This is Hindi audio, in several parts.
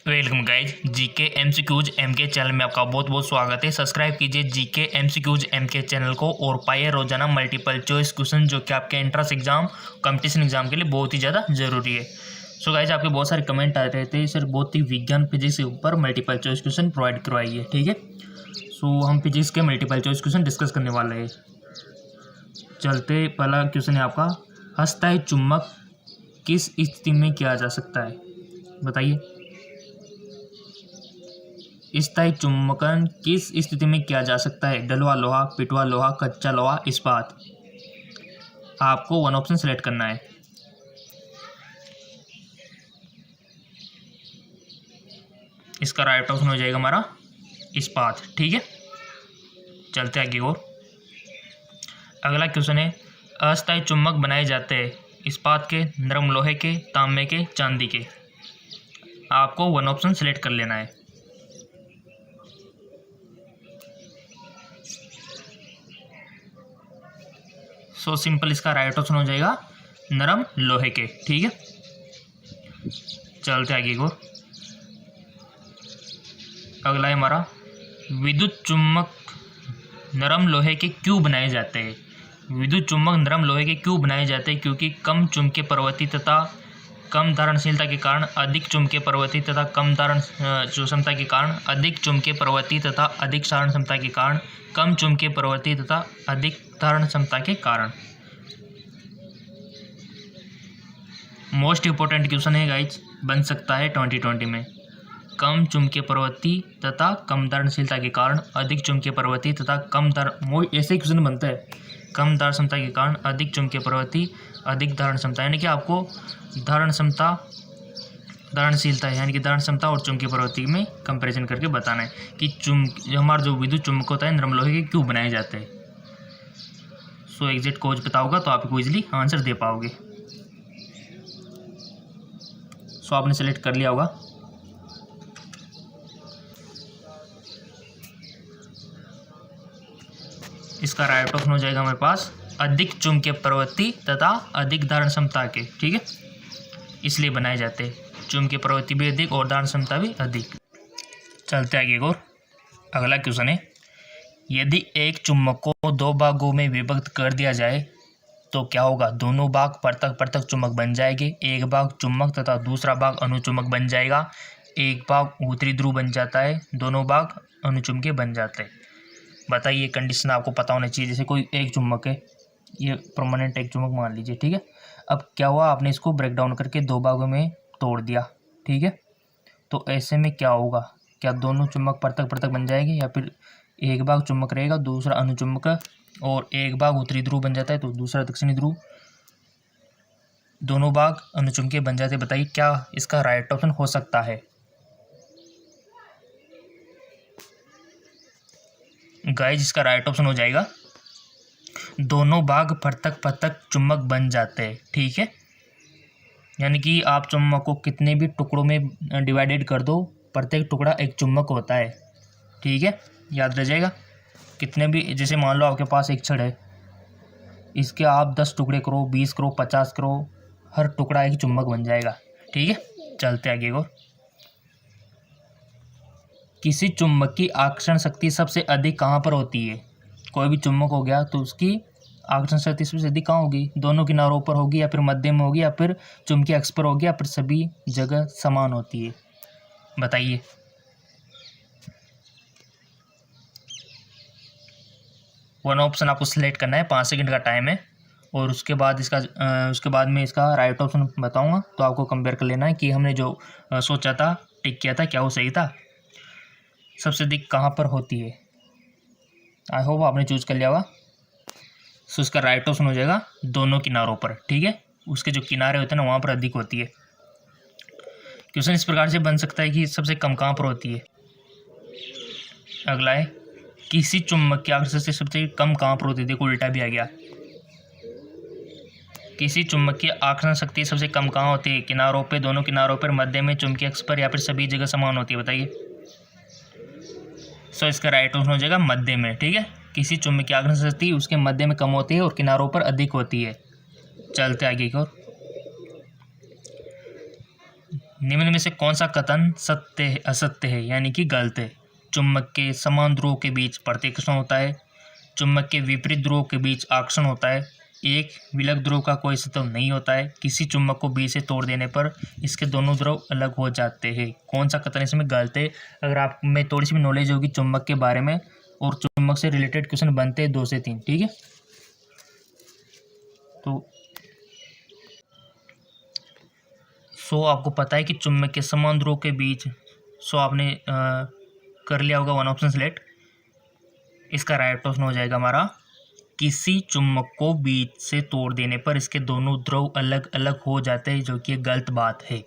Welcome guys GK MCQs MK channel में आपका बहुत बहुत स्वागत है। सब्सक्राइब कीजिए जीके एमसीक्यूज एमके चैनल को और पाइए रोजाना मल्टीपल चॉइस क्वेश्चन जो कि आपके एंट्रेंस एग्जाम कंपटीशन एग्जाम के लिए बहुत ही ज़्यादा जरूरी है। सो गाइज आपके बहुत सारे कमेंट आ रहे थे सर बहुत ही विज्ञान फिजिक्स के ऊपर मल्टीपल चॉइस क्वेश्चन प्रोवाइड करवाइए, ठीक है। सो हम फिजिक्स के मल्टीपल चॉइस क्वेश्चन डिस्कस करने वाले हैं। चलते पहला क्वेश्चन है आपका, अस्थायी चुंबक किस स्थिति में किया जा सकता है, बताइए। स्थायी चुंबकन किस स्थिति में किया जा सकता है? डलवा लोहा, पिटवा लोहा, कच्चा लोहा, इस्पात। आपको वन ऑप्शन सेलेक्ट करना है। इसका राइट ऑप्शन हो जाएगा हमारा इस्पात, ठीक है। चलते आगे और अगला क्वेश्चन है, अस्थायी चुंबक बनाए जाते हैं इस्पात के, नरम लोहे के, तांबे के, चांदी के। आपको वन ऑप्शन सेलेक्ट कर लेना है। सो सिंपल इसका राइट ऑप्शन हो जाएगा नरम लोहे के, ठीक है। चलते आगे को अगला है हमारा, विद्युत चुम्बक नरम लोहे के क्यों बनाए जाते हैं? विद्युत चुम्बक नरम लोहे के क्यों बनाए जाते हैं? क्योंकि कम चुंबकीय प्रवृत्ति तथा कम धारणशीलता के कारण अधिक चुंबकीय प्रवृत्ति तथा कम धारण क्षमता के कारण अधिक चुंबकीय प्रवृत्ति तथा अधिक धारण क्षमता के कारण कम चुंबकीय प्रवृत्ति तथा अधिक धारण क्षमता के कारण। मोस्ट इंपॉर्टेंट क्वेश्चन है गाइज, बन सकता है 2020 में। कम चुंबकीय प्रवृत्ति तथा कम धारणशीलता के कारण अधिक चुंबकीय प्रवृत्ति तथा कम ऐसे क्वेश्चन बनता है। कम धारण क्षमता के कारण अधिक चुंबकीय प्रवृत्ति अधिक धारण क्षमता, यानी कि आपको धारण क्षमता धारणशीलता है यानी कि धारण क्षमता और चुंबकीय प्रवृत्ति में कंपैरिजन करके बताना है कि हमारा जो विद्युत चुंबक होता है नरम लोहे के क्यों बनाए जाते हैं। सो एग्जैक्ट कोज पता होगा तो आप इजीली आंसर दे पाओगे। सो आपने सेलेक्ट कर लिया होगा। इसका राइट ऑप्शन हो जाएगा हमारे पास अधिक चुंबकीय प्रवृत्ति तथा अधिक धारण क्षमता के, ठीक है, इसलिए बनाए जाते हैं। चुंबकीय प्रवृत्ति भी अधिक और धारण क्षमता भी अधिक। चलते आगे और अगला क्वेश्चन है, यदि एक चुंबक को दो भागों में विभक्त कर दिया जाए तो क्या होगा? दोनों भाग पृथक पृथक चुंबक बन जाएंगे। एक भाग चुंबक तथा दूसरा भाग अनुचुंबक बन जाएगा। एक भाग उत्तरी ध्रुव बन जाता है, दोनों भाग अनुचुंबकीय बन जाते हैं। बताइए, कंडीशन आपको पता होना चाहिए। जैसे कोई एक चुंबक है, ये परमानेंट एक चुंबक मान लीजिए, ठीक है। अब क्या हुआ, आपने इसको ब्रेक डाउन करके दो भागों में तोड़ दिया, ठीक है। तो ऐसे में क्या होगा? क्या दोनों चुंबक पृथक पृथक बन जाएंगे या फिर एक भाग चुंबक रहेगा दूसरा अनुचुंबक, और एक भाग उत्तरी ध्रुव बन जाता है तो दूसरा दक्षिणी ध्रुव, दोनों भाग अनुचुंबकीय बन जाते हैं। बताइए क्या इसका राइट ऑप्शन हो सकता है? गाइज इसका राइट ऑप्शन हो जाएगा दोनों भाग पृथक पृथक चुंबक बन जाते हैं, ठीक है। यानी कि आप चुंबक को कितने भी टुकड़ों में डिवाइडेड कर दो, प्रत्येक टुकड़ा एक चुंबक होता है, ठीक है, याद रह जाएगा। कितने भी, जैसे मान लो आपके पास एक छड़ है, इसके आप 10 टुकड़े करो, 20 करो, 50 करो, हर टुकड़ा एक चुंबक बन जाएगा, ठीक है। चलते आगे को, किसी चुंबक की आकर्षण शक्ति सबसे अधिक कहाँ पर होती है? कोई भी चुंबक हो गया तो उसकी आकर्षण शक्ति सबसे अधिक कहाँ होगी? दोनों किनारों पर होगी या फिर मध्य में होगी या फिर चुंबकीय अक्ष पर होगी या फिर सभी जगह समान होती है? बताइए। वन ऑप्शन आपको सिलेक्ट करना है, 5 सेकंड का टाइम है, और उसके बाद में इसका राइट ऑप्शन बताऊंगा तो आपको कंपेयर कर लेना है कि हमने जो सोचा था, टिक किया था, क्या वो सही था। सबसे अधिक कहाँ पर होती है? आई होप आपने चूज कर लिया होगा। सो इसका राइट ऑप्शन हो जाएगा दोनों किनारों पर, ठीक है। उसके जो किनारे होते हैं ना, वहाँ पर अधिक होती है। क्वेश्चन इस प्रकार से बन सकता है कि सबसे कम कहाँ पर होती है। अगला है, किसी चुंबक की आकर्षण से सबसे कम कहाँ पर होती है? देखो उल्टा भी आ गया। किसी चुंबक की आकर्षण शक्ति सबसे कम कहाँ होती है? किनारों पे, दोनों किनारों पर, मध्य में, चुंबकीय अक्ष पर या फिर सभी जगह समान होती है? बताइए। सो इसका राइट ऑप्शन हो जाएगा मध्य में, ठीक है। किसी चुंबक की आकर्षण शक्ति उसके मध्य में कम होती है और किनारों पर अधिक होती है। चलते आगे की ओर, निम्न में से कौन सा कथन सत्य है, असत्य है यानी कि गलत है? चुंबक के समान ध्रुवों के बीच प्रतिकर्षण होता है, चुंबक के विपरीत ध्रुवों के बीच आकर्षण होता है, एक विलग ध्रुव का कोई सत्व नहीं होता है, किसी चुंबक को बीच से तोड़ देने पर इसके दोनों ध्रुव अलग हो जाते हैं। कौन सा कथन इसमें गलत है? अगर आप में थोड़ी सी भी नॉलेज होगी चुंबक के बारे में और चुंबक से रिलेटेड क्वेश्चन बनते हैं 2 से 3, ठीक है। तो आपको पता है कि चुंबक के समान ध्रुव के बीच आपने कर लिया होगा 1 ऑप्शन सेलेक्ट। इसका राइट ऑप्शन हो जाएगा हमारा किसी चुंबक को बीच से तोड़ देने पर इसके दोनों ध्रुव अलग अलग हो जाते हैं, जो कि गलत बात है,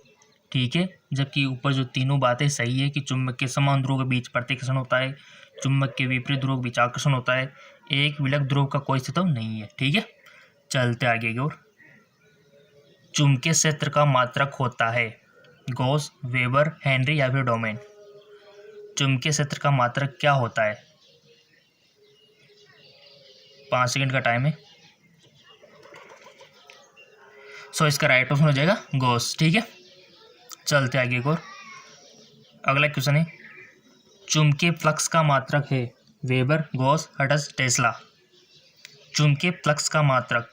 ठीक है। जबकि ऊपर जो तीनों बातें सही है कि चुंबक के समान ध्रुव के बीच प्रतिकर्षण होता है, चुंबक के विपरीत ध्रुव के बीच आकर्षण होता है, एक विलग ध्रुव का कोई सत्व नहीं है, ठीक है। चलते आगे की ओर। चुंबकीय क्षेत्र का मात्रक होता है गॉस, वेबर, हेनरी या फिर डोमेन। चुंबकीय क्षेत्र का मात्रक क्या होता है? 5 सेकंड का टाइम है। इसका राइट ऑप्शन हो जाएगा गॉस, ठीक है। चलते आगे की ओर। अगला क्वेश्चन है चुंबकीय फ्लक्स का मात्रक है वेबर, गॉस, हर्ट्ज, टेस्ला। चुंबकीय फ्लक्स का मात्रक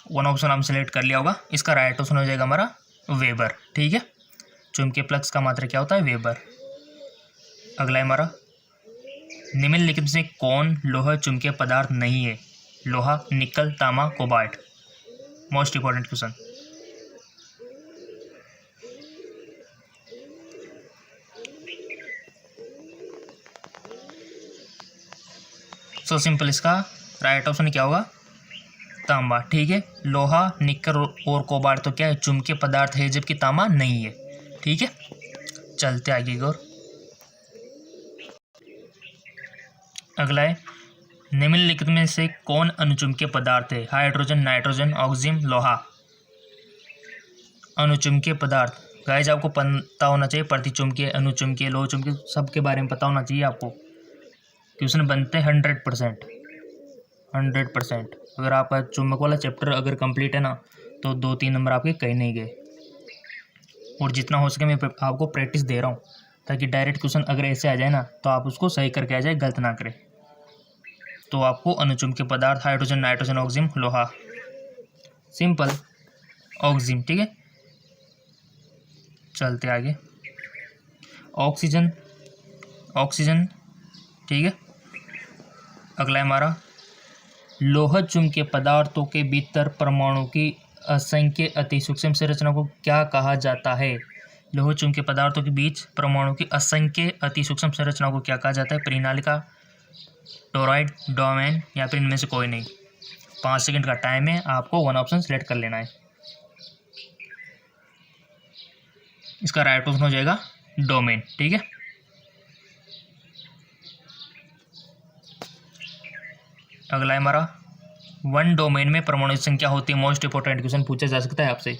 1 ऑप्शन हम सेलेक्ट कर लिया होगा। इसका राइट ऑप्शन हो जाएगा हमारा वेबर, ठीक है। चुंबकीय फ्लक्स का मात्रक क्या होता है? वेबर। अगला है हमारा निम्नलिखित में से कौन लोहा चुंबकीय पदार्थ नहीं है? लोहा, निकल, तांबा, cobalt. Most important question. Simple, इसका राइट ऑप्शन क्या होगा? तांबा, ठीक है। लोहा, निकल और कोबाल्ट तो क्या है? चुंबकीय पदार्थ है, जबकि तांबा नहीं है, ठीक है। चलते आगे की ओर। अगला है निम्नलिखित में से कौन अनुचुंबकीय पदार्थ है? हाइड्रोजन, नाइट्रोजन, ऑक्सीजन, लोहा। अनुचुंबकीय पदार्थ गाइस आपको पता होना चाहिए, प्रतिचुंबकीय, अनुचुंबकीय, लोह चुंबकीय, सबके बारे में पता होना चाहिए आपको। क्वेश्चन बनते हैं 100%। अगर आपका चुंबक वाला चैप्टर अगर कंप्लीट है ना तो 2-3 नंबर आपके कहीं नहीं गए। और जितना हो सके मैं आपको प्रैक्टिस दे रहा हूँ ताकि डायरेक्ट क्वेश्चन अगर ऐसे आ जाए ना तो आप उसको सही करके आ जाए, गलत ना करें। तो आपको अनुचुंबकीय पदार्थ हाइड्रोजन, नाइट्रोजन, ऑक्सीजन, लोहा। सिंपल, ऑक्सीजन, ठीक है। चलते आगे। ऑक्सीजन, ठीक है। अगला है हमारा लोह चुंबकीय पदार्थों के भीतर परमाणु की असंख्य अति सूक्ष्म संरचना को क्या कहा जाता है? लोह चुंबकीय पदार्थों के बीच परमाणु की असंख्य अति सूक्ष्म संरचना को क्या कहा जाता है? परिनालिका, टोरॉइड, डोमेन या फिर इनमें से कोई नहीं। 5 सेकंड का टाइम है, आपको 1 ऑप्शन सेलेक्ट कर लेना है। इसका राइट ऑप्शन हो जाएगा डोमेन, ठीक है। अगला है हमारा 1 डोमेन में परमाणु की संख्या होती है। मोस्ट इंपोर्टेंट क्वेश्चन पूछा जा सकता है आपसे।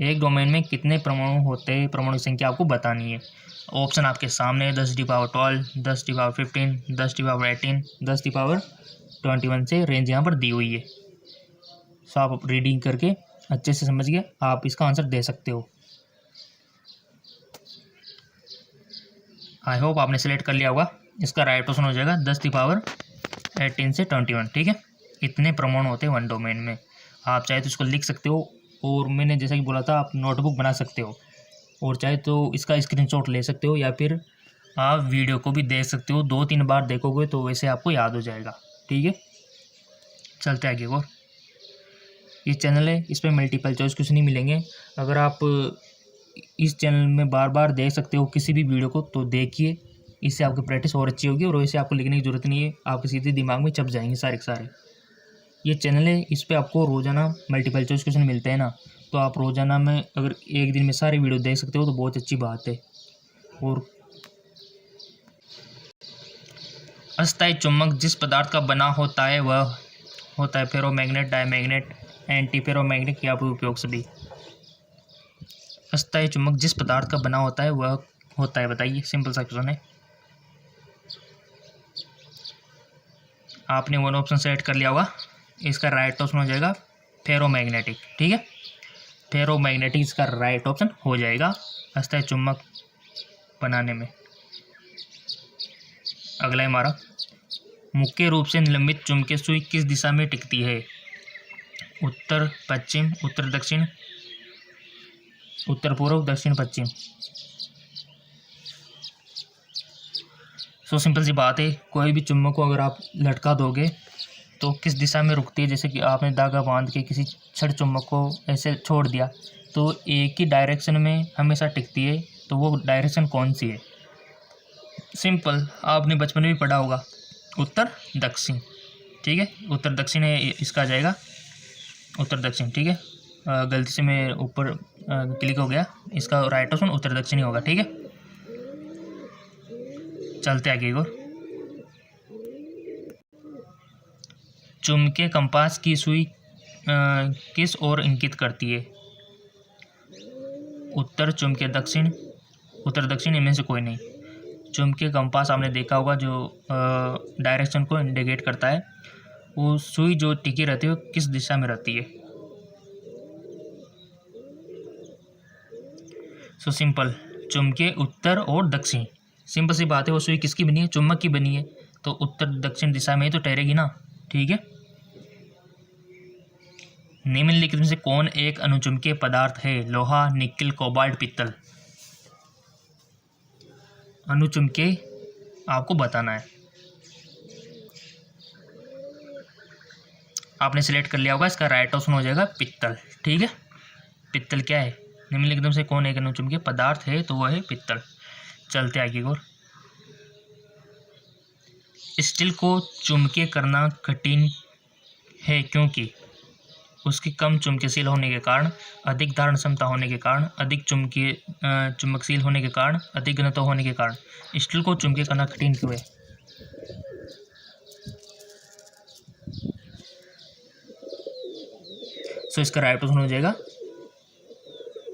एक डोमेन में कितने परमाणु होते हैं, परमाणु की संख्या आपको बतानी है। ऑप्शन आपके सामने है 10⁻12, 10⁻15, 10⁻18, 10⁻21 से रेंज यहाँ पर दी हुई है। आप रीडिंग करके अच्छे से समझ के आप इसका आंसर दे सकते हो। आई होप आपने सेलेक्ट कर लिया होगा। इसका राइट ऑप्शन हो जाएगा 10⁻18 से 21, ठीक है। इतने परमाणु होते हैं 1 डोमेन में। आप चाहे तो इसको लिख सकते हो और मैंने जैसा कि बोला था आप नोटबुक बना सकते हो और चाहे तो इसका स्क्रीनशॉट ले सकते हो या फिर आप वीडियो को भी देख सकते हो। 2-3 बार देखोगे तो वैसे आपको याद हो जाएगा, ठीक है। चलते आगे और ये चैनल है, इस पर मल्टीपल चॉइस क्वेश्चन नहीं मिलेंगे। अगर आप इस चैनल में बार बार देख सकते हो किसी भी वीडियो को तो देखिए, इससे आपकी प्रैक्टिस और अच्छी होगी और वैसे आपको लिखने की ज़रूरत नहीं है, आपके सीधे दिमाग में छप जाएंगे सारे के सारे। ये चैनल है, इस पर आपको रोज़ाना मल्टीपल चॉइस क्वेश्चन मिलते हैं ना, तो आप रोज़ाना में अगर एक दिन में सारे वीडियो देख सकते हो तो बहुत अच्छी बात है। और अस्थायी चुंबक जिस पदार्थ का बना होता है वह होता है फेरोमैग्नेट, डायमैग्नेट, एंटी फेरोमैग्नेट या फिर उपयोग सभी। अस्थायी चुंबक जिस पदार्थ का बना होता है वह होता है, बताइए। सिंपल सा क्वेश्चन है। आपने 1 ऑप्शन सेलेक्ट कर लिया होगा। इसका राइट ऑप्शन हो जाएगा फेरोमैग्नेटिक, ठीक है। फेरोमैग्नेटिक इसका राइट ऑप्शन हो जाएगा अस्थायी चुम्बक बनाने में। अगला है हमारा, मुख्य रूप से निलंबित चुंबकीय सुई किस दिशा में टिकती है? उत्तर पश्चिम, उत्तर दक्षिण, उत्तर पूर्व, दक्षिण पश्चिम। सो सिंपल सी बात है, कोई भी चुम्बक को अगर आप लटका दोगे तो किस दिशा में रुकती है? जैसे कि आपने धागा बांध के किसी छड़ चुम्बक को ऐसे छोड़ दिया तो एक ही डायरेक्शन में हमेशा टिकती है, तो वो डायरेक्शन कौन सी है? सिंपल, आपने बचपन में भी पढ़ा होगा, उत्तर दक्षिण। ठीक है, उत्तर दक्षिण है इसका आ जाएगा, उत्तर दक्षिण। ठीक है, गलती से मैं ऊपर क्लिक हो गया, इसका राइट ऑप्शन उत्तर दक्षिण ही होगा। ठीक है, चलते आगे और, चुंबकीय कंपास की सुई किस ओर इंगित करती है? उत्तर, चुंबकीय दक्षिण, उत्तर दक्षिण, इनमें से कोई नहीं। चुंबकीय कंपास आपने देखा होगा जो डायरेक्शन को इंडिकेट करता है, वो सुई जो टिकी रहती है वो किस दिशा में रहती है? सो सिंपल, चुंबकीय उत्तर और दक्षिण। सिंपल सी बात है, वो सुई किसकी बनी है? चुंबक की बनी है, तो उत्तर दक्षिण दिशा में ही तो ठहरेगी ना। ठीक है, निम्नलिखित में से कौन एक अनुचुंबकीय पदार्थ है? लोहा, निकेल, कोबाल्ट, पित्तल। अनुचुंबकीय आपको बताना है। आपने सिलेक्ट कर लिया होगा, इसका राइट ऑप्शन हो जाएगा पित्तल। ठीक है, पित्तल क्या है? निम्नलिखित में से कौन एक अनुचुंबकीय पदार्थ है? तो वह है पित्तल। चलते आगे और, स्टील को चुंबकीय करना कठिन है क्योंकि उसकी कम चुंबकशील होने के कारण, अधिक धारण क्षमता होने के कारण, अधिक चुंबकशील होने के कारण, अधिक घनत्व होने के कारण। स्टील को चुंबकीय करना कठिन क्यों है? सो इसका राइट ऑप्शन हो जाएगा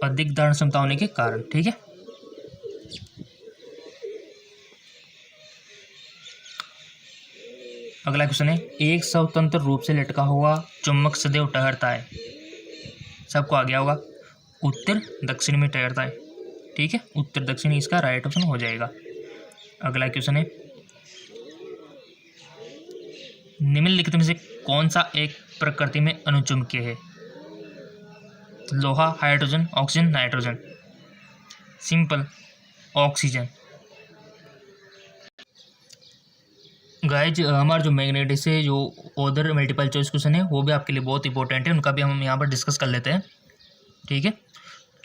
अधिक धारण क्षमता होने के कारण। ठीक है, अगला क्वेश्चन है, एक स्वतंत्र रूप से लटका हुआ चुंबक सदैव ठहरता है। सबको आ गया होगा, उत्तर दक्षिण में ठहरता है। ठीक है, उत्तर दक्षिण इसका राइट ऑप्शन हो जाएगा। अगला क्वेश्चन है, निम्नलिखित में से कौन सा एक प्रकृति में अनुचुंबकीय है? लोहा, hydrogen, oxygen, nitrogen. Simple, oxygen. Guys, हमारा जो मैग्नेटिक्स है, जो अदर मल्टीपल चॉइस क्वेश्चन है, वो भी आपके लिए बहुत इंपॉर्टेंट है, उनका भी हम यहाँ पर डिस्कस कर लेते हैं। ठीक है,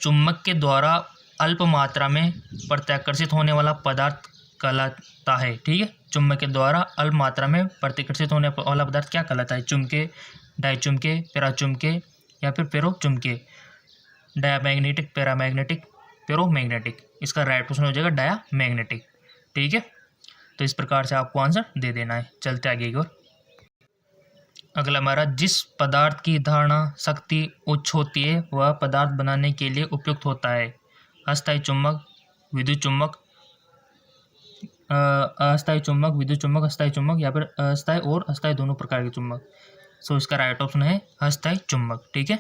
चुंबक के द्वारा अल्प मात्रा में प्रत्याकर्षित होने वाला पदार्थ कहलाता है। ठीक है, चुंबक के द्वारा अल्प मात्रा में प्रत्याकर्षित होने वाला पदार्थ क्या कहलाता है? चुंबकीय, डाइचुंबकीय, पैराचुंबकीय या फिर पेरोचुंबकीय। Diamagnetic, paramagnetic, पेरोमैग्नेटिक। इसका राइट ऑप्शन हो जाएगा डायामैग्नेटिक। ठीक है, तो इस प्रकार से आपको आंसर दे देना है। चलते आगे की ओर, अगला हमारा, जिस पदार्थ की धारणा शक्ति उच्च होती है वह पदार्थ बनाने के लिए उपयुक्त होता है। अस्थायी चुंबक, विद्युत चुंबक, अस्थायी चुंबक, विद्युत चुंबक, अस्थायी चुंबक या फिर अस्थायी और अस्थायी दोनों प्रकार के चुंबक। सो इसका राइट ऑप्शन है अस्थायी चुंबक। ठीक है,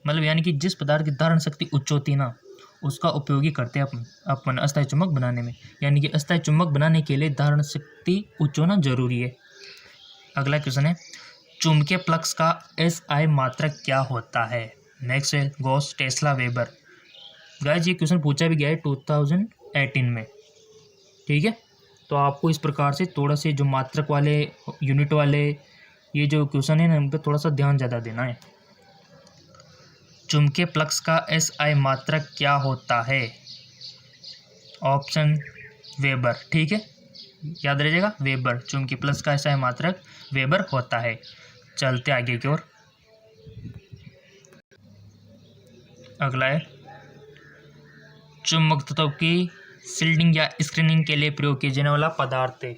मतलब यानी कि जिस पदार्थ की धारण शक्ति उच्च होती है ना, उसका उपयोगी करते हैं अपन अस्थायी चुंबक बनाने में। यानी कि अस्थायी चुंबक बनाने के लिए धारण शक्ति उच्च होना जरूरी है। अगला क्वेश्चन है, चुंबकीय फ्लक्स का SI मात्रक क्या होता है? Maxwell, Gauss, Tesla, weber. Guys, ये क्वेश्चन पूछा भी गया है 2018 में। ठीक है, तो आपको इस प्रकार से थोड़ा से जो मात्रक वाले, यूनिट वाले ये जो क्वेश्चन है ना, उन पर थोड़ा सा ध्यान ज़्यादा देना है। चुंबकीय फ्लक्स का SI मात्रक क्या होता है? Option weber. ठीक है, याद रहिएगा, वेबर। चुंबकीय फ्लक्स का SI मात्रक वेबर होता है। चलते आगे की ओर, अगला है, चुंबक तत्व की शील्डिंग या स्क्रीनिंग के लिए प्रयोग किया जाने वाला पदार्थ है।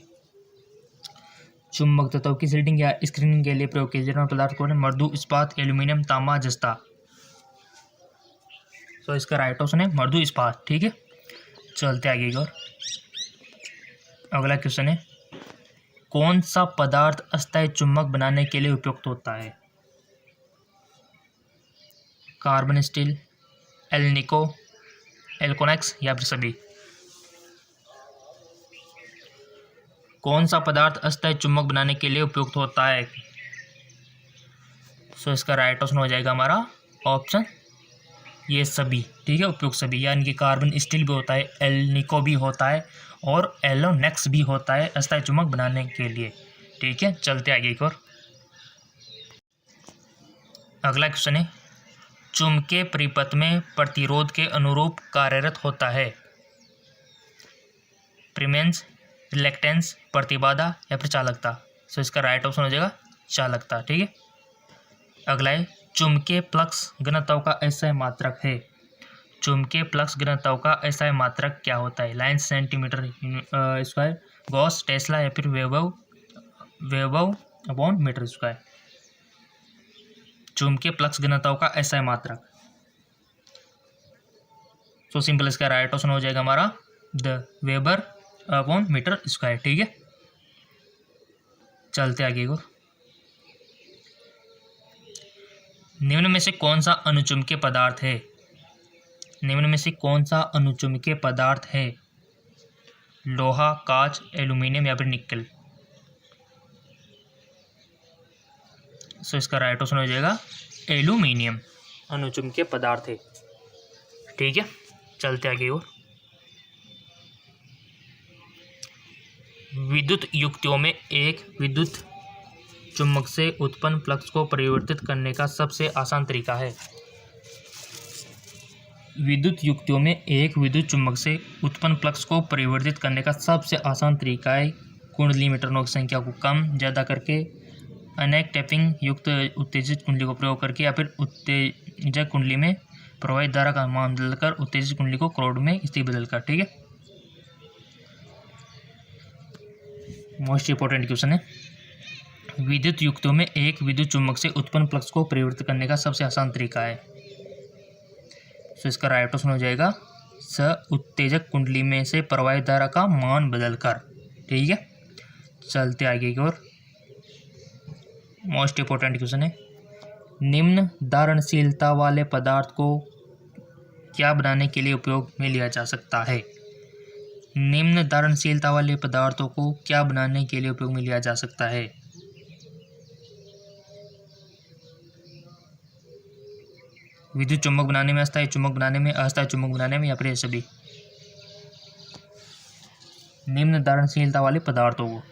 चुंबक तत्व की शील्डिंग या स्क्रीनिंग के लिए प्रयोग किया जाने वाला पदार्थ कौन है? मृदु इस्पात, एल्यूमिनियम, तांबा, जस्ता। तो इसका राइट ऑप्शन है मृदु इस्पात। ठीक है, चलते आगे की ओर, अगला क्वेश्चन है, कौन सा पदार्थ अस्थायी चुंबक बनाने के लिए उपयुक्त होता है? कार्बन स्टील, एल्निको, एल्कोनेक्स या फिर सभी। कौन सा पदार्थ अस्थायी चुंबक बनाने के लिए उपयुक्त होता है? सो इसका राइट ऑप्शन हो जाएगा हमारा ऑप्शन ये सभी। ठीक है, उपयुक्त सभी, यानी कि कार्बन स्टील भी होता है, एल्निको भी होता है और एलोनेक्स भी होता है अस्थायी चुंबक बनाने के लिए। ठीक है, चलते आगे एक और। अगला क्वेश्चन है, चुंबकीय परिपथ में प्रतिरोध के अनुरूप कार्यरत होता है। प्रीमेंस, रिलेक्टेंस, प्रतिबाधा या फिर चालकता। सो इसका राइट ऑप्शन हो जाएगा चालकता। ठीक है, अगला है, चुंबकीय फ्लक्स घनत्व का ऐसा मात्रक है। चुंबकीय फ्लक्स घनत्व का ऐसा मात्रक क्या होता है? Line centimetre square, gauss, tesla या फिर वेबव अपॉन मीटर स्क्वायर। चुंबकीय फ्लक्स घनत्व का ऐसा मात्रक। सो सिंपल, इसका राइट ऑप्शन हो जाएगा हमारा the weber upon metre square. ठीक है, चलते आगे को। निम्न में से कौन सा अनुचुंबकीय पदार्थ है? निम्न में से कौन सा अनुचुंबकीय पदार्थ है? लोहा, कांच, एल्यूमिनियम या फिर निकल। सो इसका राइट ऑप्शन हो जाएगा एल्यूमिनियम अनुचुंबकीय पदार्थ है। ठीक है, चलते आगे और। विद्युत युक्तियों में एक विद्युत चुंबक से उत्पन्न फ्लक्स को परिवर्तित करने का सबसे आसान तरीका है। विद्युत युक्तियों में एक विद्युत चुंबक से उत्पन्न फ्लक्स को परिवर्तित करने का सबसे आसान तरीका है कुंडली में टर्नों की संख्या को कम ज़्यादा करके, अनेक टैपिंग युक्त उत्तेजित कुंडली को प्रयोग करके या फिर उत्तेजक कुंडली में प्रवाहित धारा का मान बदलकर उत्तेजित कुंडली को क्रोड में स्थिति बदलकर। ठीक है, मोस्ट इंपॉर्टेंट क्वेश्चन है, विद्युत युक्तियों में एक विद्युत चुंबक से उत्पन्न फ्लक्स को परिवर्तित करने का सबसे आसान तरीका है। तो इसका राइट ऑप्शन हो जाएगा स उत्तेजक कुंडली में से प्रवाहित धारा का मान बदलकर। ठीक है, चलते आगे की ओर। मोस्ट इंपॉर्टेंट क्वेश्चन है, निम्न धारणशीलता वाले पदार्थ को क्या बनाने के लिए उपयोग में लिया जा सकता है? निम्न धारणशीलता वाले पदार्थों को क्या बनाने के लिए उपयोग में लिया जा सकता है? विद्युत चुंबक बनाने में, अस्थायी चुंबक बनाने में, अस्थायी चुंबक बनाने में या फिर सभी। निम्न धारणशीलता वाले पदार्थों को।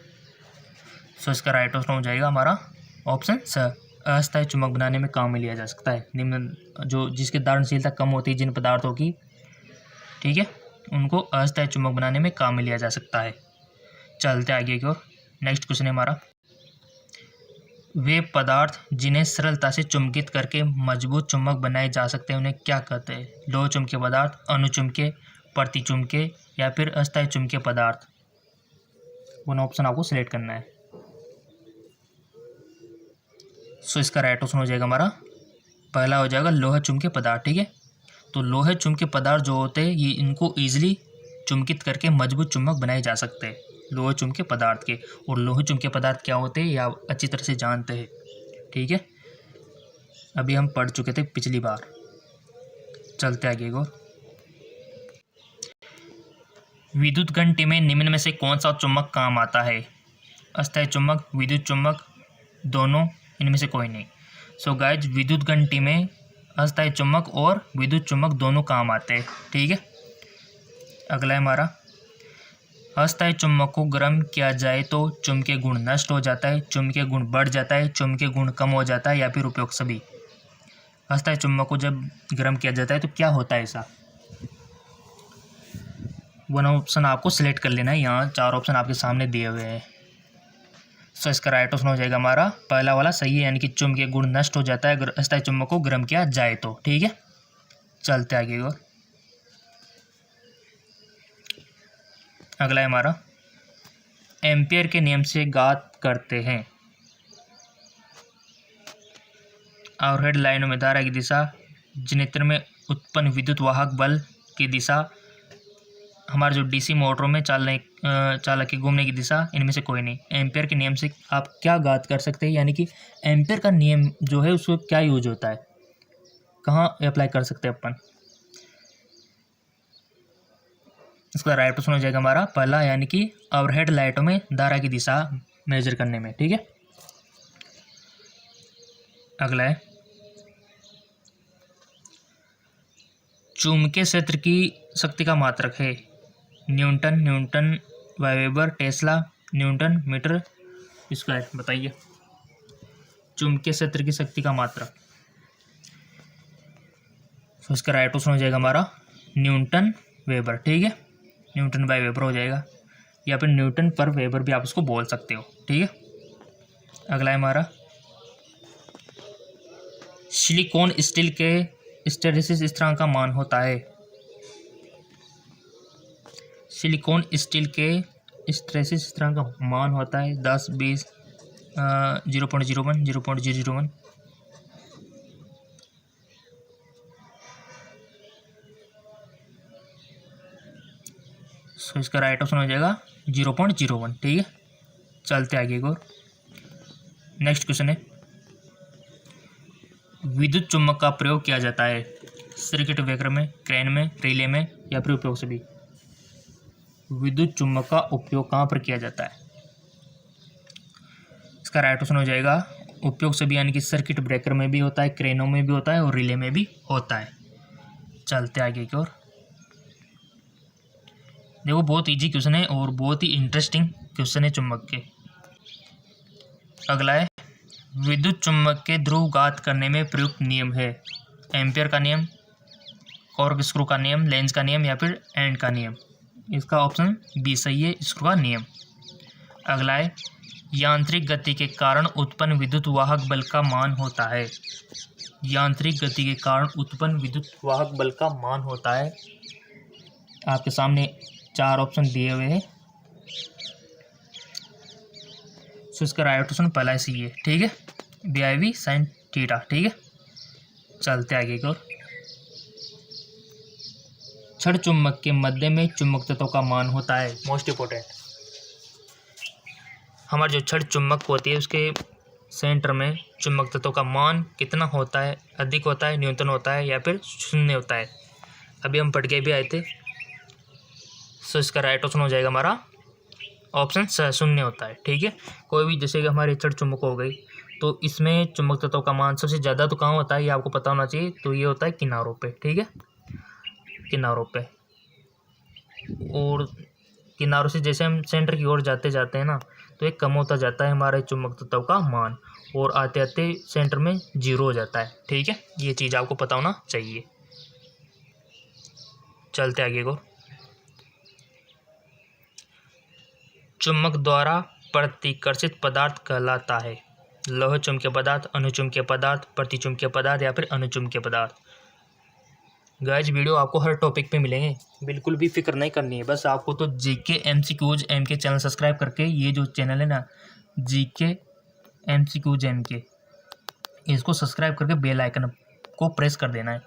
सो इसका राइट ऑप्शन हो जाएगा हमारा ऑप्शन स, अस्थायी चुंबक बनाने में काम में लिया जा सकता है। निम्न जो जिसकी धारणशीलता कम होती है जिन पदार्थों की, ठीक है, उनको अस्थायी चुंबक बनाने में काम में लिया जा सकता है। चलते आगे की ओर। नेक्स्ट क्वेश्चन है हमारा, वे पदार्थ जिन्हें सरलता से चुंबकित करके मजबूत चुंबक बनाए जा सकते हैं उन्हें क्या कहते हैं? लोह चुंबकीय पदार्थ, अनुचुंबकीय, प्रतिचुंबकीय या फिर अस्थायी चुंबकीय पदार्थ। वन ऑप्शन आपको सिलेक्ट करना है। सो इसका राइट ऑप्शन हो जाएगा हमारा पहला हो जाएगा लोह चुंबकीय पदार्थ। ठीक है, तो लोहे चुंबकीय पदार्थ जो होते हैं ये इनको ईजिली चुंबकित करके मजबूत चुंबक बनाए जा सकते हैं, लोहे चुंबकीय पदार्थ के। और लोहे चुंबकीय पदार्थ क्या होते हैं या अच्छी तरह से जानते हैं। ठीक है, अभी हम पढ़ चुके थे पिछली बार। चलते आगे को। विद्युत घंटी में निम्न में से कौन सा चुंबक काम आता है? अस्थायी चुंबक, विद्युत चुंबक, दोनों, इनमें से कोई नहीं। सो गाइज, विद्युत घंटी में अस्थायी चुंबक और विद्युत चुंबक दोनों काम आते हैं। ठीक है, अगला है हमारा, अस्थायी चुंबक को गर्म किया जाए तो चुंबकीय गुण नष्ट हो जाता है, चुंबकीय गुण बढ़ जाता है, चुंबकीय गुण कम हो जाता है या फिर उपयुक्त सभी। अस्थायी चुंबक को जब गर्म किया जाता है तो क्या होता है ऐसा? वन ऑप्शन आपको सिलेक्ट कर लेना है। यहाँ 4 ऑप्शन आपके सामने दिए हुए हैं। सो इसका राइट ऑप्शन हो जाएगा हमारा पहला वाला सही है, यानी कि चुंबकीय गुण नष्ट हो जाता है अगर अस्थायी चुंबक को गर्म किया जाए तो। ठीक है, चलते आगे और। अगला है हमारा, एम्पियर के नियम से घात करते हैं। ओवरहेड लाइनों में धारा की दिशा, जनरेटर में उत्पन्न विद्युत वाहक बल की दिशा, हमारे जो डीसी मोटरों में चालक के घूमने की दिशा, इनमें से कोई नहीं। एम्पियर के नियम से आप क्या घात कर सकते हैं, यानी कि एम्पियर का नियम जो है उसको क्या यूज होता है? कहाँ अप्लाई कर सकते हैं अपन। इसका राइट ऑप्शन हो जाएगा हमारा पहला, यानी कि ओवरहेड लाइटों में धारा की दिशा मेजर करने में। ठीक है, अगला है चुंबकीय क्षेत्र की शक्ति का मात्रक है newton, newton by weber, tesla, newton metre square. बताइए चुंबकीय क्षेत्र की शक्ति का मात्रक। तो इसका राइट ऑप्शन हो जाएगा हमारा न्यूटन वेबर। ठीक है, न्यूटन बाय वेबर हो जाएगा, या फिर न्यूटन पर वेबर भी आप उसको बोल सकते हो। ठीक है, अगला है हमारा सिलिकॉन स्टील के हिस्टैरिसीस स्थिरांक का मान होता है। सिलिकॉन स्टील के हिस्टैरिसीस स्थिरांक का मान होता है 10, 20, 0.01, 0.001। सो इसका राइट ऑप्शन हो जाएगा 0.01। ठीक है, चलते आगे एक और नेक्स्ट क्वेश्चन है विद्युत चुम्बक का प्रयोग किया जाता है सर्किट ब्रेकर में, क्रेन में, रिले में या फिर उपयोग से भी। विद्युत चुम्बक का उपयोग कहाँ पर किया जाता है। इसका राइट ऑप्शन हो जाएगा उपयोग से भी, यानी कि सर्किट ब्रेकर में भी होता है, क्रेनों में भी होता है और रिले में भी होता है। चलते आगे की ओर। देखो बहुत इजी क्वेश्चन है और बहुत ही इंटरेस्टिंग क्वेश्चन है चुम्बक के। अगला है विद्युत चुम्बक के ध्रुवघात करने में प्रयुक्त नियम है एम्पियर का नियम, कॉर्क स्क्रू का नियम, लेंज का नियम या फिर एंड का नियम। इसका ऑप्शन बी सही है, स्क्रू का नियम। अगला है यांत्रिक गति के कारण उत्पन्न विद्युत वाहक बल का मान होता है। यांत्रिक गति के कारण उत्पन्न विद्युत वाहक बल का मान होता है। आपके सामने 4 ऑप्शन दिए हुए हैं। सो इसका राइट ऑप्शन पहला सी है। ठीक है, BIV sin थीटा। ठीक है, चलते आगे की ओर। छड़ चुम्बक के मध्य में चुंबक तत्व का मान होता है मोस्ट इंपोर्टेंट। हमारा जो छड़ चुम्बक होती है उसके सेंटर में चुंबक तत्व का मान कितना होता है, अधिक होता है, न्यूनतम होता है या फिर शून्य होता है। अभी हम पढ़ के भी आए थे। सो इसका राइट ऑप्शन हो जाएगा हमारा ऑप्शन शून्य होता है। ठीक है, कोई भी जैसे कि हमारी छड़ चुम्बक हो गई तो इसमें चुंबक तत्व का मान सबसे ज़्यादा तो कहाँ होता है, ये आपको पता होना चाहिए। तो ये होता है किनारों पे। ठीक है, किनारों पे, और किनारों से जैसे हम सेंटर की ओर जाते जाते हैं ना तो एक कम होता जाता है हमारे चुंबक तत्व का मान, और आते आते सेंटर में 0 हो जाता है। ठीक है, ये चीज़ आपको पता होना चाहिए। चलते आगे को। चुंबक द्वारा प्रतिकर्षित पदार्थ कहलाता है लोह चुंबकीय पदार्थ, अनुचुंबकीय पदार्थ, प्रतिचुंबकीय पदार्थ या फिर अनुचुंबकीय पदार्थ। गाइस वीडियो आपको हर टॉपिक पे मिलेंगे, बिल्कुल भी फिक्र नहीं करनी है। बस आपको तो GK MCQs MK channel subscribe करके, ये जो चैनल है ना GK MCQs MK, इसको सब्सक्राइब करके बेल आइकन को प्रेस कर देना है।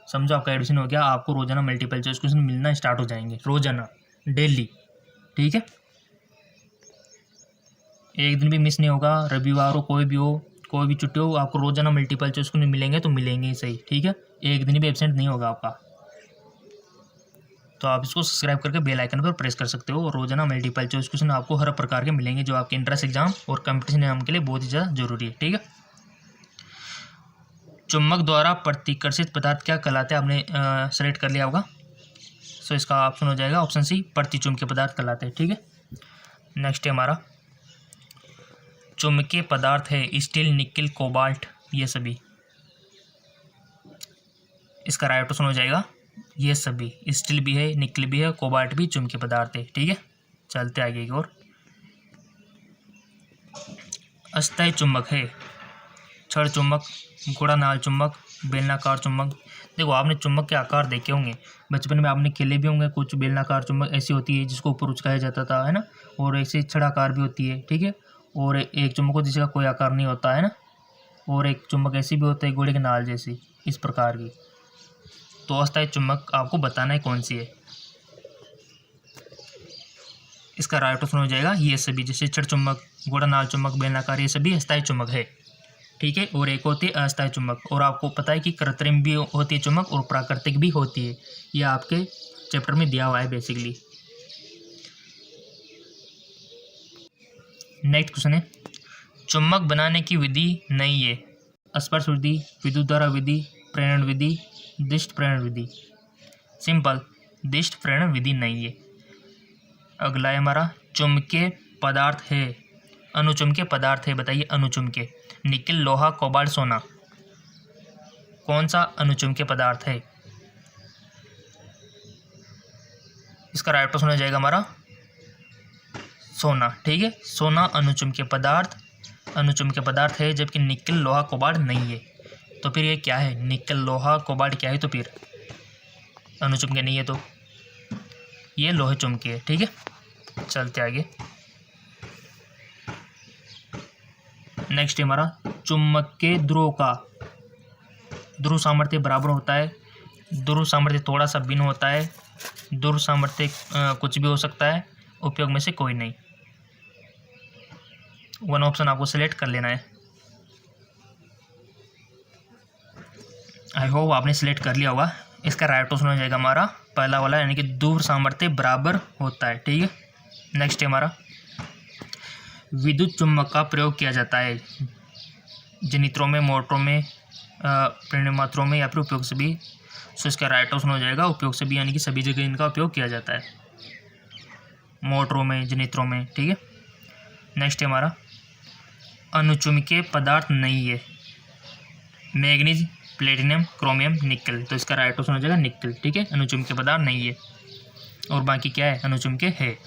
समझो आपका एडमिशन हो गया। आपको रोजाना मल्टीपल चॉइस क्वेश्चन मिलना स्टार्ट हो जाएंगे, रोजाना, डेली। ठीक है, एक दिन भी मिस नहीं होगा। रविवार हो, कोई भी हो, कोई भी छुट्टी हो, आपको रोजाना मल्टीपल चॉइस क्वेश्चन मिलेंगे तो मिलेंगे ही सही। ठीक है, एक दिन भी एब्सेंट नहीं होगा आपका। तो आप इसको सब्सक्राइब करके बेल आइकन पर प्रेस कर सकते हो। रोजाना मल्टीपल चॉइस क्वेश्चन आपको हर प्रकार के मिलेंगे जो आपके इंट्रेंस एग्जाम और कंपटीशन एग्जाम के लिए बहुत ही ज़्यादा जरूरी है। ठीक है, चुंबक द्वारा प्रतिकर्षित पदार्थ क्या कहलाते हैं, आपने सेलेक्ट कर लिया होगा। सो इसका ऑप्शन हो जाएगा ऑप्शन सी, प्रतिचुंबकीय पदार्थ कहलाते हैं। ठीक है, नेक्स्ट है हमारा चुंबकीय पदार्थ है स्टील, निकिल, कोबाल्ट, ये सभी। इसका राइट ऑप्शन हो जाएगा ये सभी। स्टील भी है, निकिल भी है, कोबाल्ट भी चुंबकीय पदार्थ है। ठीक है, चलते आगे की ओर। अस्थायी चुंबक है छड़ चुंबक, घोड़ानाल चुंबक, बेलनाकार चुंबक। देखो आपने चुंबक के आकार देखे होंगे, बचपन में आपने खेले भी होंगे। कुछ बेलनाकार चुंबक ऐसी होती है जिसको ऊपर उचकाया जाता था, है ना, और ऐसे छड़ाकार भी होती है। ठीक है, और एक चुंबक को जिसका कोई आकार नहीं होता है ना, और एक चुंबक ऐसी भी होता है घोड़े के नाल जैसी, इस प्रकार की। तो अस्थायी चुंबक आपको बताना है कौन सी है। इसका राइट ऑप्शन हो जाएगा ये सभी, जैसे छड़ चुंबक, घोड़ानाल चुंबक, बेलनाकार, ये सभी अस्थायी चुंबक है। ठीक है, और एक होती है अस्थायी चुंबक। और आपको पता है कि कृत्रिम भी होती है चुंबक और प्राकृतिक भी होती है, ये आपके चैप्टर में दिया हुआ है बेसिकली। नेक्स्ट क्वेश्चन है, चुंबक बनाने की विधि नहीं है, स्पर्श विधि, विद्युतधारा विधि, प्रेरण विधि, दिष्ट प्रेरण विधि। सिंपल, दिष्ट प्रेरण विधि नहीं है। अगला है हमारा, चुंबकीय पदार्थ है, अनुचुंबकीय पदार्थ है, बताइए अनुचुंबकीय। निकिल, लोहा, कोबाल्ट, सोना, कौन सा अनुचुंबकीय पदार्थ है? इसका राइट ऑप्शन हो जाएगा हमारा सोना। ठीक है, सोना अनुचुंबकीय पदार्थ है, जबकि निकिल, लोहा, कोबाल्ट नहीं है। तो फिर ये क्या है? निकिल, लोहा, कोबाल्ट क्या है? तो फिर अनुचुंबकीय नहीं है, तो ये लोहे चुंबकीय है। ठीक है, चलते आगे। नेक्स्ट है हमारा, चुंबक के ध्रुव का ध्रुव सामर्थ्य बराबर होता है, ध्रुव सामर्थ्य थोड़ा सा भिन्न होता है, ध्रुव सामर्थ्य कुछ भी हो सकता है, उपयोग में से कोई नहीं। वन ऑप्शन आपको सिलेक्ट कर लेना है। आई होप आपने सिलेक्ट कर लिया होगा। इसका राइट ऑप्शन हो जाएगा हमारा पहला वाला, यानी कि ध्रुव सामर्थ्य बराबर होता है। ठीक है, नेक्स्ट है हमारा, विद्युत चुंबक का प्रयोग किया जाता है जनित्रों में, मोटरों में, प्रेरणमात्रों में, या फिर उपयोग से भी। सो इसका राइट ऑप्शन हो जाएगा उपयोग से भी, यानी कि सभी जगह इनका उपयोग किया जाता है, मोटरों में, जनित्रों में। ठीक है, नेक्स्ट है हमारा, अनुचुंबकीय पदार्थ नहीं है, मैग्नीज, प्लेटिनम, क्रोमियम, निकल। तो इसका राइट ऑप्शन हो जाएगा निकल। ठीक है, अनुचुंबकीय पदार्थ नहीं है, और बाकी क्या है? अनुचुंबकीय है।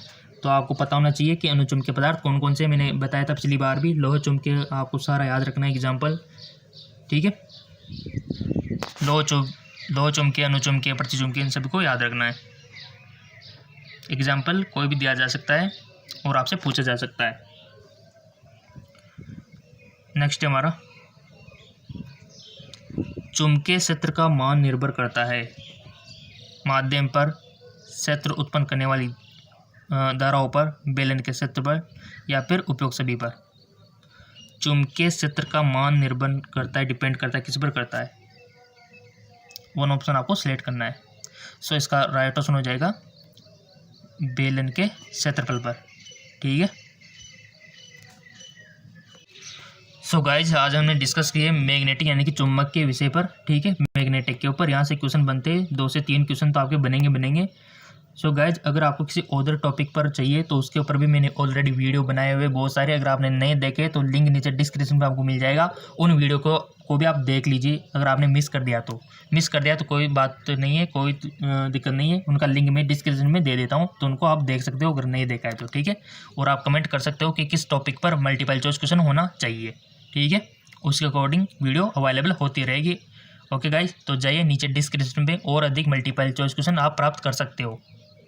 तो आपको पता होना चाहिए कि अनुचुंबकीय पदार्थ कौन कौन से, मैंने बताया था पिछली बार भी। लोह चुंबकीय आपको सारा याद रखना है, एग्जाम्पल। ठीक है, लोह चुंबकीय, अनुचुंबकीय, प्रतिचुंबकीय, इन सभी को याद रखना है। एग्जाम्पल कोई भी दिया जा सकता है और आपसे पूछा जा सकता है। नेक्स्ट है हमारा, चुंबकीय क्षेत्र का मान निर्भर करता है माध्यम पर, क्षेत्र उत्पन्न करने वाली धाराओं पर, बेलन के क्षेत्र पर, या फिर उपयोग सभी पर। चुंबकीय क्षेत्र का मान निर्भर करता है, डिपेंड करता है, किस पर करता है? वन ऑप्शन आपको सिलेक्ट करना है। सो इसका राइट ऑप्शन हो जाएगा बेलन के क्षेत्रफल पर। ठीक है, सो गाइज आज हमने डिस्कस किए मैग्नेटिक यानी कि चुंबक के विषय पर। ठीक है, मैग्नेटिक के ऊपर यहाँ से क्वेश्चन बनते हैं, 2 से 3 क्वेश्चन तो आपके बनेंगे। सो गाइज अगर आपको किसी अदर टॉपिक पर चाहिए तो उसके ऊपर भी मैंने ऑलरेडी वीडियो बनाए हुए बहुत सारे। अगर आपने नहीं देखे तो लिंक नीचे डिस्क्रिप्शन में आपको मिल जाएगा, उन वीडियो को भी आप देख लीजिए। अगर आपने मिस कर दिया तो कोई बात नहीं है, कोई दिक्कत नहीं है, उनका लिंक मैं डिस्क्रिप्शन में दे देता हूँ, तो उनको आप देख सकते हो अगर नहीं देखा है तो। ठीक है, और आप कमेंट कर सकते हो कि किस टॉपिक पर मल्टीपल चॉइस क्वेश्चन होना चाहिए। ठीक है, उसके अकॉर्डिंग वीडियो अवेलेबल होती रहेगी। ओके गाइज, तो जाइए नीचे डिस्क्रिप्शन में और अधिक मल्टीपल चॉइस क्वेश्चन आप प्राप्त कर सकते हो।